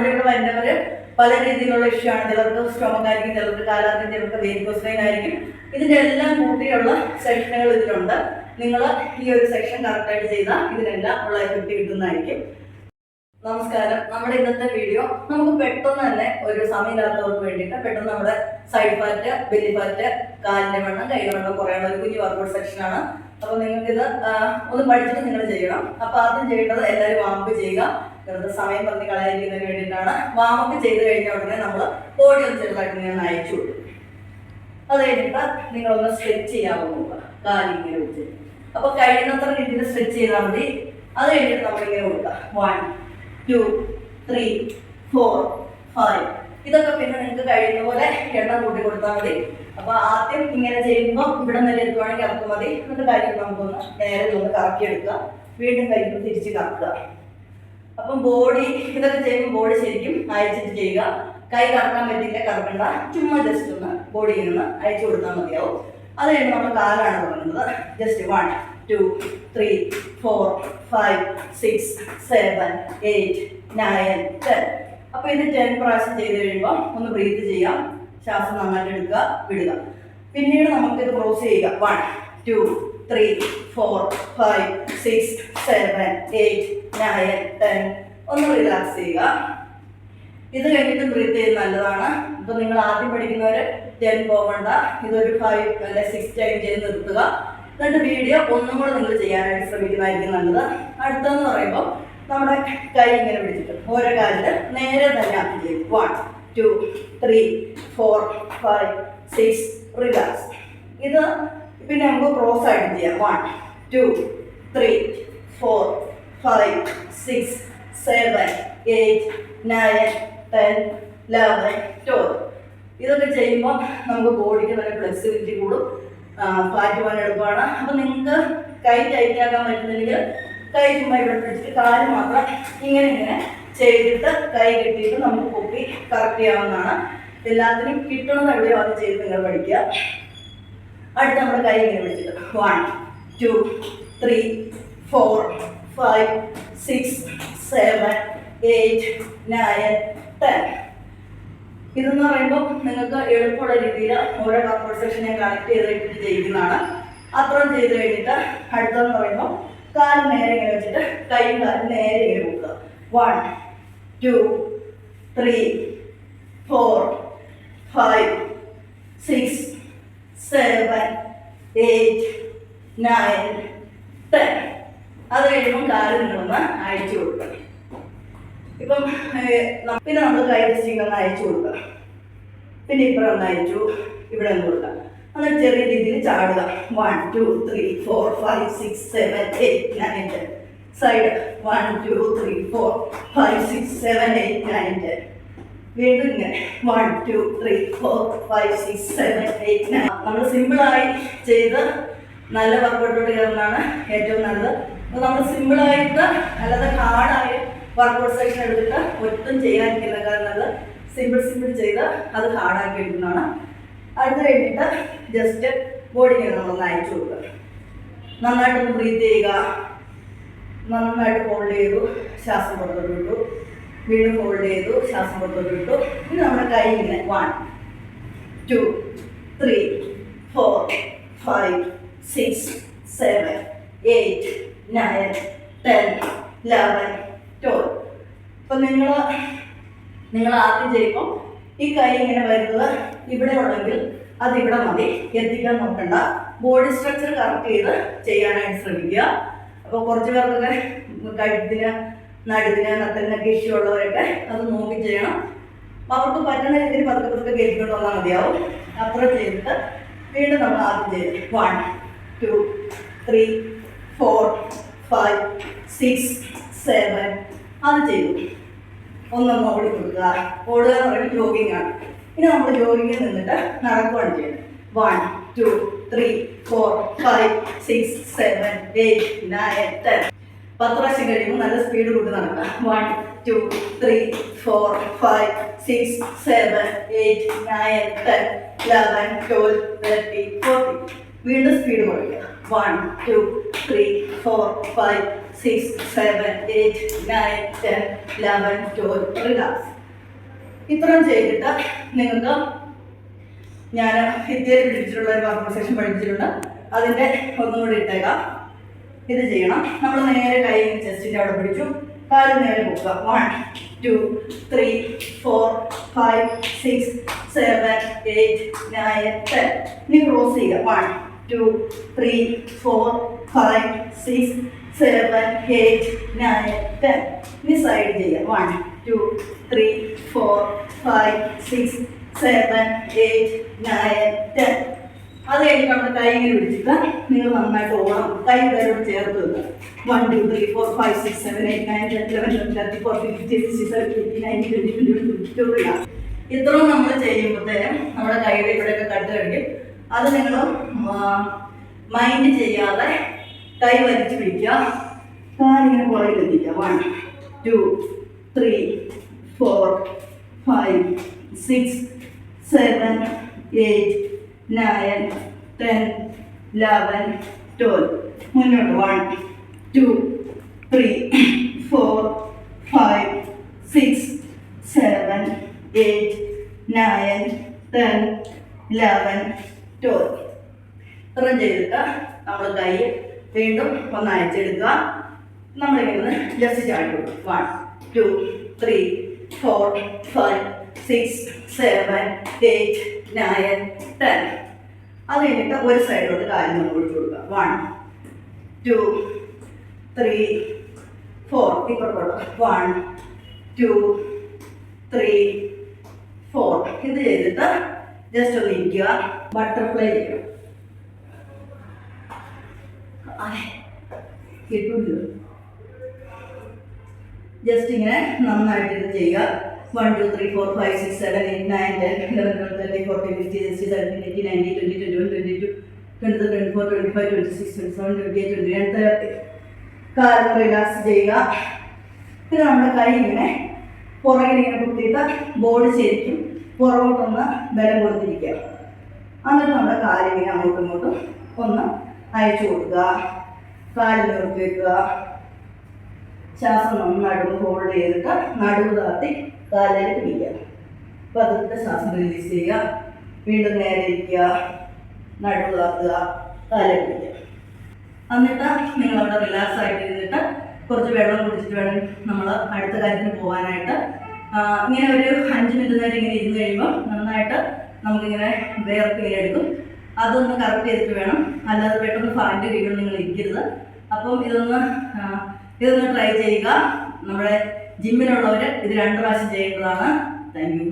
നമ്മുടെ ഇവിടെ വരുന്നവർ പല രീതിയിലുള്ള ഇഷ്യൂ ആണ്. ചിലർക്ക് സ്റ്റൊമക് ആയിരിക്കും, ചിലർക്ക് കാലാർക്കും, ചിലർക്ക് വേരിക്കോസ് വെയിൻ ആയിരിക്കും. ഇതിൻ്റെ എല്ലാം കൂട്ടിയുള്ള സെക്ഷനുകൾ ഇതിലുണ്ട്. നിങ്ങൾ ഈ ഒരു സെക്ഷൻ കറക്റ്റായിട്ട് ചെയ്താൽ ഇതിനെല്ലാം ഉള്ള എഫക്റ്റ് കിട്ടുന്നതായിരിക്കും. നമസ്കാരം. നമ്മുടെ ഇന്നത്തെ വീഡിയോ നമുക്ക് പെട്ടെന്ന് തന്നെ ഒരു സമയമില്ലാത്തവർക്ക് വേണ്ടിയിട്ട് പെട്ടെന്ന് നമ്മുടെ സൈഡ് ഫാറ്റ്, ബെല്ലി ഫാറ്റ്, കാലിൻ്റെ വണ്ണം, കൈയുടെ വണ്ണം കുറയാനുള്ള ഒരു കുഞ്ഞു വർക്കൗട്ട് സെക്ഷനാണ്. അപ്പോൾ നിങ്ങൾക്കിത് ഒന്ന് പഠിച്ചിട്ട് നിങ്ങൾ ചെയ്യണം. അപ്പോൾ ആദ്യം ചെയ്യേണ്ടത് എല്ലാവരും വാമപ്പ് ചെയ്യുക. വെറുതെ സമയം പറഞ്ഞ് കളയാതിരിക്കുന്നതിന് വേണ്ടിയിട്ടാണ്. വാമപ്പ് ചെയ്ത് കഴിഞ്ഞ ഉടനെ നമ്മൾ ബോഡി ഒന്ന് ചെറുതായിട്ട് ഞാൻ അയച്ചു കൊടുക്കും. അത് കഴിഞ്ഞിട്ട് നിങ്ങളൊന്ന് സ്ട്രെച്ച് ചെയ്യാൻ നോക്കുക, കാലിങ്ങനെ വെച്ച്. അപ്പോൾ കഴിയുന്നത്ര രീതിയിൽ സ്ട്രെച്ച് ചെയ്താൽ മതി. അത് കഴിഞ്ഞിട്ട് നമ്മളിങ്ങനെ കൊടുക്കുക. 1 2 3 4 5. ഇതൊക്കെ പിന്നെ നിങ്ങൾക്ക് കഴിയുന്ന പോലെ എണ്ണം കൂട്ടി കൊടുത്താൽ മതി. അപ്പോൾ ആദ്യം ഇങ്ങനെ ചെയ്യുമ്പോൾ ഇവിടെ നിന്ന് എത്തുവാണെങ്കിൽ ഇറക്കും മതി. എന്നിട്ട് കാര്യം നമുക്കൊന്ന് നേരെ ഒന്ന് കറക്കിയെടുക്കുക. വീണ്ടും കഴിയുമ്പോൾ തിരിച്ച് കറക്കുക. അപ്പം ബോഡി ഇതൊക്കെ ചെയ്യുമ്പോൾ ബോഡി ശരിക്കും അയച്ചിട്ട് ചെയ്യുക. കൈ കറക്കാൻ പറ്റില്ല, കറക്കണ്ട. ചുമ്മാ ജസ്റ്റ് ഒന്ന് ബോഡിയിൽ നിന്ന് അയച്ചു കൊടുത്താൽ മതിയാവും. അത് കഴിഞ്ഞ് നമ്മൾ കാലാണ് തുടങ്ങുന്നത്. ജസ്റ്റ് 1 2 3 4 5 6 7 8 9 10. അപ്പോൾ ഇത് 10 പ്രാവശ്യം ചെയ്ത് കഴിയുമ്പോൾ ഒന്ന് ബ്രീത്ത് ചെയ്യാം. ശ്വാസം നന്നായിട്ട് എടുക്കുക, വിടുക. പിന്നീട് നമുക്കിത് ക്രോസ് ചെയ്യുക. 1 2 3 4 5 6 7 8 9 10. ഒന്ന് റിലാക്സ് ചെയ്യുക. ഇത് കഴിഞ്ഞിട്ട് ബ്രീത്ത് ചെയ്യുന്നത് നല്ലതാണ്. ഇപ്പം നിങ്ങൾ ആദ്യം പഠിക്കുന്നവർ 10 പോകണ്ട. ഇതൊരു 5 അല്ലെ 6 ടൈം ചെയ്ത് നിർത്തുക. എന്നിട്ട് വീഡിയോ ഒന്നും കൂടെ നിങ്ങൾ ചെയ്യാനായിട്ട് ശ്രമിക്കുന്നതായിരിക്കും നല്ലത്. അടുത്തെന്ന് പറയുമ്പോൾ നമ്മുടെ കൈ ഇങ്ങനെ പിടിച്ചിട്ട് ഓരോ കാലിൽ നേരെ തന്നെ ആക്കി ചെയ്യും. 1 2 3 4 5 6 റിലാക്സ്. ഇത് പിന്നെ നമുക്ക് ക്രോസ് ആയിട്ട് ചെയ്യാം. 1 2 3 4 5 6 7 8 9 10 11 12. ഇതൊക്കെ ചെയ്യുമ്പോൾ നമുക്ക് ബോഡിക്ക് നല്ല ഫ്ലെക്സിബിലിറ്റി കൂടും, ഫാറ്റ് പോകാൻ എളുപ്പമാണ്. അപ്പം നിങ്ങൾക്ക് കൈ ടൈറ്റ് ആക്കാൻ പറ്റുന്നില്ലെങ്കിൽ കൈ ചുമ്മാ ഇവിടെ പിടിച്ചിട്ട് കാല് മാത്രം ഇങ്ങനെ ചെയ്തിട്ട് കൈ കെട്ടിയിട്ട് നമുക്ക് പൊക്കി കറക്റ്റ് ചെയ്യാവുന്നതാണ്. എല്ലാത്തിനും കിട്ടണമെന്ന് എവിടെയോ അത് ചെയ്ത് നിങ്ങൾ പഠിക്കുക. അടുത്ത് നമ്മുടെ കൈ ഇങ്ങനെ പിടിച്ചിട്ട് 1 2 3 4 5 6 7 8 9 10. ഇതെന്ന് പറയുമ്പോൾ നിങ്ങൾക്ക് എളുപ്പമുള്ള രീതിയിൽ ഓരോ വർക്കൗട്ട് സെക്ഷൻ ഞാൻ കണക്ട് ചെയ്തിട്ട് ചെയ്യുന്നതാണ്. അത്രയും ചെയ്ത് കഴിഞ്ഞിട്ട് അടുത്തെന്ന് പറയുമ്പോൾ കാല് നേരെ ഇങ്ങനെ വെച്ചിട്ട് കൈയും കാലും നേരെ ഇങ്ങനെ കൊടുക്കുക. 1 2 3 4 5 6 7 8 9 10. അത് കഴിയുമ്പോൾ കാല് നിങ്ങളൊന്ന് അയച്ചു കൊടുക്കുക. ഇപ്പം പിന്നെ നമ്മൾ കൈ ജസ്റ്റ് ഒന്ന് അയച്ചു കൊടുക്കുക. പിന്നെ ഇപ്പുറം ഒന്ന് അയച്ചു, ഇവിടെ ഒന്ന് കൊടുക്കുക. എന്നിട്ട് ചെറിയ രീതിയിൽ ചാടുക. 1 2 3 4 5 6 7 8 9 10. സൈഡ് 1 2 3 4 5 6 7 8 9 10. വീണ്ടും ഇങ്ങനെ 1 2 3 4 5 6 7 8 9. നമ്മൾ സിമ്പിളായി ചെയ്ത് നല്ല വർക്കൗട്ടോട്ട് കയറുന്നതാണ് ഏറ്റവും നല്ലത്. അപ്പോൾ നമ്മൾ സിമ്പിളായിട്ട് അല്ലാതെ ഹാർഡായ വർക്കൗട്ട് സെക്ഷൻ എടുത്തിട്ട് ഒട്ടും ചെയ്യാതിരിക്കുന്നതിനേക്കാൾ നല്ലത് സിമ്പിൾ ചെയ്ത് അത് ഹാർഡാക്കി എടുക്കുന്നതാണ്. അടുത്ത് കഴിഞ്ഞിട്ട് ജസ്റ്റ് ബോഡിക്ക് നമ്മളൊന്ന് അയച്ചു കൊടുക്കുക. നന്നായിട്ടൊന്ന് ബ്രീത്ത് ചെയ്യുക. നന്നായിട്ട് ഹോൾഡ് ചെയ്തു, ശ്വാസം പുറത്തോട്ട് വിട്ടു. വീണ്ടും ഹോൾഡ് ചെയ്തു, ശ്വാസം പുറത്തോട്ട് വിട്ടു. ഇനി നമ്മുടെ കൈ ഇങ്ങനെ 1 2 3 4 5 6 7 8 9 10 11 12. അപ്പം നിങ്ങൾ ആദ്യം ചെയ്യുമ്പോൾ ഈ കൈ ഇങ്ങനെ വരുന്നത് ഇവിടെ ഉണ്ടെങ്കിൽ അതിവിടെ മതി, എത്തിക്കാൻ നോക്കണ്ട. ബോഡി സ്ട്രക്ചർ കറക്റ്റ് ചെയ്ത് ചെയ്യാനായിട്ട് ശ്രമിക്കുക. അപ്പോൾ കുറച്ച് പേർക്കൊക്കെ കഴുത്തിന്, നടുവിന്, നട്ടലിനൊക്കെ ഇഷ്യൂ ഉള്ളവരൊക്കെ അത് നോക്കി ചെയ്യണം. അവർക്ക് പറ്റുന്ന രീതിയിൽ പതുക്കെ കയറ്റിക്കൊണ്ട് വന്നാൽ മതിയാവും. അത്ര ചെയ്തിട്ട് വീണ്ടും നമ്മൾ ആദ്യം ചെയ്ത് 1 2 3 4 5 6 7. അത് ചെയ്തു. ഒന്നൊന്ന് ഓടി കൊടുക്കുക. ഓടുക എന്ന് പറയുമ്പോൾ ജോഗിങ് ആണ്. ഇനി നമ്മൾ ജോഗിങ്ങിൽ നിന്നിട്ട് നടക്കുകയാണ് ചെയ്യുന്നത്. 1 2 3 4 5 6 7 8 9 10. 10 പ്രാവശ്യം കഴിയുമ്പോൾ നല്ല സ്പീഡ് കൂട്ടി നടക്കുക. 1 2 3 4 5 6 7 8 9 10 11 12 13 14. വീണ്ടും സ്പീഡ് കുറയ്ക്കുക. 1 2 3 4 5 6 7 8 9 10 11 12. റിലാക്സ്. ഇത്രയും ചെയ്തിട്ട് നിങ്ങൾക്ക് ഞാൻ ഭിത്തിയിൽ പിടിച്ചിട്ടുള്ള ഒരു വാർമപ്പ് സെക്ഷൻ പഠിപ്പിച്ചിട്ടുണ്ട്. അതിൻ്റെ ഒന്നും കൂടി ഇട്ടേക്കാം. ഇത് ചെയ്യണം. നമ്മൾ നേരെ കൈ ചെസ്റ്റിൻ്റെ അവിടെ പിടിച്ചു, കാല് നേരെ പൊക്കുക. 1 2 3 4 5 6 7 8 9 10. ഇനി ക്രോസ് ചെയ്യുക. 1 2 3 4 5 6 7 8 9 10. ഇനി സൈഡ് ചെയ്യുക. 1 2 3 4 5 6 7 8 9 10. അത് കഴിഞ്ഞിട്ട് നമ്മുടെ കൈ ഇങ്ങനെ പിടിച്ചിട്ട് നിങ്ങൾ നന്നായിട്ട് ഓടണം. കൈ പേരോട് ചേർത്ത് വെക്കുക. 1 2 3 4 5 6 7 8 9 10 11 12 13 14 15 16 17 18 19 20 21 22. ഇത്രയും നമ്മൾ ചെയ്യുമ്പോഴത്തേനും നമ്മുടെ കൈയുടെ ഇവിടെയൊക്കെ കട്ട് കഴിക്കും. അത് നിങ്ങൾ മൈൻഡ് ചെയ്യാതെ കൈ വലിച്ചു പിടിക്കുക. കാലിങ്ങനെ പുറകിൽ എത്തിക്കുക. 1 2 3 4 5 6 7 8 9 10 11 12. മുന്നോട്ട്. 1 2 3 4 5 6 7 8 9 10 11 12. ഇത്രയും ചെയ്തിട്ട് നമ്മൾ കൈ വീണ്ടും ഒന്ന് അയച്ചെടുക്കുക. നമ്മളിങ്ങനെ ജസ്റ്റ് ചാടി കൊടുക്കും. 1 2 3 4 5 6 7 8 9 10. അത് കഴിഞ്ഞിട്ട് ഒരു സൈഡിലോട്ട് കാര്യം നമ്മൾ ഒഴിച്ചു കൊടുക്കുക. 1 2 3 4. ഇപ്പുറത്തോട്ട് 1 2 3 4. ഇത് ചെയ്തിട്ട് ജസ്റ്റ് ഒന്ന് ഇരിക്കുക. ബട്ടർഫ്ലൈ ചെയ്യണം. കിട്ടില്ല. ജസ്റ്റ് ഇങ്ങനെ നന്നായിട്ട് ഇത് ചെയ്യുക. 1 2 3 4 5 6 7 8 9 10 11 12 13 14 15 16 17 18 19 20 21 22 23 24 25 26 27 28 29 30. കാലം റിലാക്സ് ചെയ്യുക. പിന്നെ നമ്മുടെ കൈ ഇങ്ങനെ പുറകിൽ ഇങ്ങനെ കുത്തിയിട്ട് ബോഡി ശരിക്കും പുറകോട്ടൊന്ന് ബലം കൊടുത്തിരിക്കുക. എന്നിട്ട് നമ്മുടെ കാലിങ്ങനെ അങ്ങോട്ടും ഇങ്ങോട്ടും ഒന്ന് അയച്ചു കൊടുക്കുക. കാല് നിർത്തി വെക്കുക. ശ്വാസം നന്നായിട്ട് ഹോൾഡ് ചെയ്തിട്ട് നടുവ് താത്തി കാലിൽ പിടിക്കുക. പതുക്കെ ശ്വാസം റിലീസ് ചെയ്യുക. വീണ്ടും നേരെ ഇരിക്കുക. നടുവ് താത്തുക. കാലിൽ പിടിക്കുക. എന്നിട്ട് നിങ്ങളവിടെ റിലാക്സ് ആയിട്ട് ഇരുന്നിട്ട് കുറച്ച് വെള്ളം കുടിച്ചിട്ട് വേണം നമ്മൾ അടുത്ത കാര്യത്തിന് പോകാനായിട്ട്. ഇങ്ങനെ ഒരു 5 മിനിറ്റ് നേരം ഇങ്ങനെ ഇരുന്ന് കഴിയുമ്പോൾ നന്നായിട്ട് നമുക്കിങ്ങനെ വേർത്ത് ഇങ്ങനെ എടുക്കും. അതൊന്ന് കറക്റ്റ് ചെയ്തിട്ട് വേണം, അല്ലാതെ പെട്ടെന്ന് ഫാൻ്റെ വീടും നിങ്ങൾ ഇരിക്കരുത്. അപ്പം ഇതൊന്ന് ട്രൈ ചെയ്യുക. നമ്മുടെ ജിമ്മിലുള്ളവർ ഇത് 2 പ്രാവശ്യം ചെയ്യേണ്ടതാണ്. Thank you.